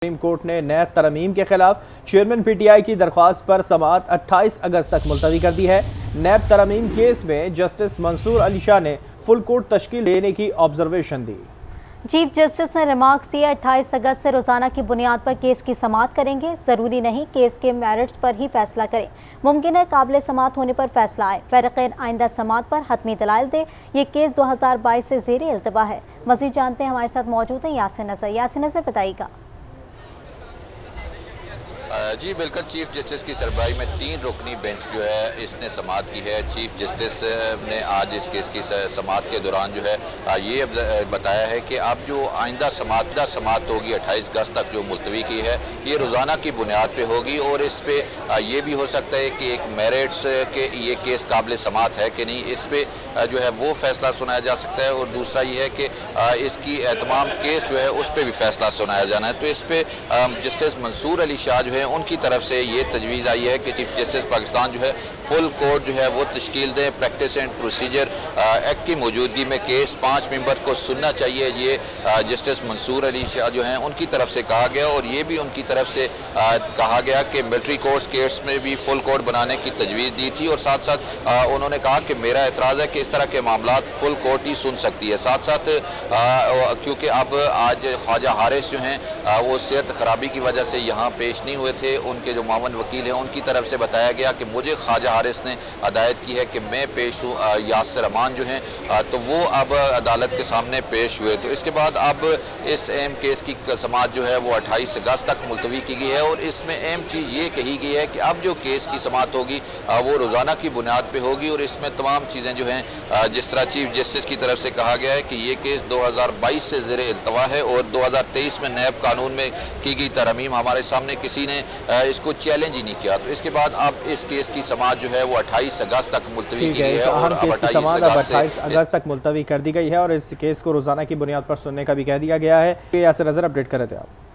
Supreme court ने नैब तरमीम के खिलाफ चेयरमैन पीटीआई की दरख्वास्त पर समाअत 28 अगस्त तक मुलतवी कर दी है। नैब तरमीम केस में जस्टिस मंसूर अली शाह ने फुल कोर्ट तश्कील देने की ऑब्जर्वेशन दी। चीफ जस्टिस ने रिमार्क्स दिए 28 अगस्त से रोजाना की बुनियाद पर केस की समाअत करेंगे। जरूरी नहीं केस के मेरिट्स पर ही फैसला करें, मुमकिन है काबिल समाअत होने पर फैसला आए। फरीक़ैन आइंदा समाअत पर हतमी दलाइल दे। ये केस 2022 से ज़ेरे इल्तवा है। मज़ीद जानते हैं, हमारे साथ मौजूद हैं यासिन नज़र बताइएगा। जी बिल्कुल, चीफ जस्टिस की सरबराही में 3 रुकनी बेंच जो है इसने समाअत की है। चीफ जस्टिस ने आज इस केस की समाअत के दौरान जो है ये बताया है कि अब जो आइंदा समाअत होगी 28 अगस्त तक जो मुलतवी की है, ये रोज़ाना की बुनियाद पे होगी और इस पर ये भी हो सकता है कि एक मेरिट्स के ये केस काबिल समाअत है कि नहीं, इस पर जो है वो फैसला सुनाया जा सकता है। और दूसरा ये है कि इसकी तमाम केस जो है उस पर भी फैसला सुनाया जाना है। तो इस पर जस्टिस मंसूर अली शाह जो है उनकी तरफ से ये तजवीज़ आई है कि चीफ जस्टिस पाकिस्तान जो है फुल कोर्ट जो है वो तश्कील दें। प्रैक्टिस एंड प्रोसीजर एक्ट की मौजूदगी में केस 5 मेंबर को सुनना चाहिए। ये जस्टिस मंसूर अली शाह जो हैं उनकी तरफ से कहा गया और ये भी उनकी तरफ से कहा गया कि मिलिट्री कोर्ट्स केस में भी फुल कोर्ट बनाने की तजवीज़ दी थी। और साथ साथ उन्होंने कहा कि मेरा एतराज़ है कि इस तरह के मामलात फुल कोर्ट ही सुन सकती है। साथ साथ क्योंकि अब आज ख्वाजा हारिस जो हैं वो सेहत खराबी की वजह से यहाँ पेश नहीं हुए थे, उनके जो मामन वकील हैं उनकी तरफ से बताया गया कि मुझे ख्वाजा हारिस ने हदायत की है कि मैं पेश हूँ। यासिर अमान जो हैं तो वो अब अदालत के सामने पेश हुए। तो इसके बाद अब इस अहम केस की समाअत जो है वो 28 अगस्त तक मुलतवी की गई है। और इसमें अहम चीज़ ये कही गई है कि अब जो केस की समाअत होगी वो रोज़ाना की बुनियाद पर होगी और इसमें तमाम चीज़ें जो हैं जिस तरह चीफ जस्टिस की तरफ से कहा गया है कि ये केस 2022 से ज़ेरे इल्तवा है और 2023 में नैब कानून में की गई तरमीम हमारे सामने किसी ने इसको चैलेंज ही नहीं किया। तो इसके बाद अब इस केस की समाअत जो है वो 28 अगस्त तक मुलतवी की गई है और अब 28 अगस्त तक मुलतवी कर दी गई है और इस केस को रोजाना की बुनियाद पर सुनने का भी कह दिया गया है। यासिर नज़र अपडेट कर रहे थे आप।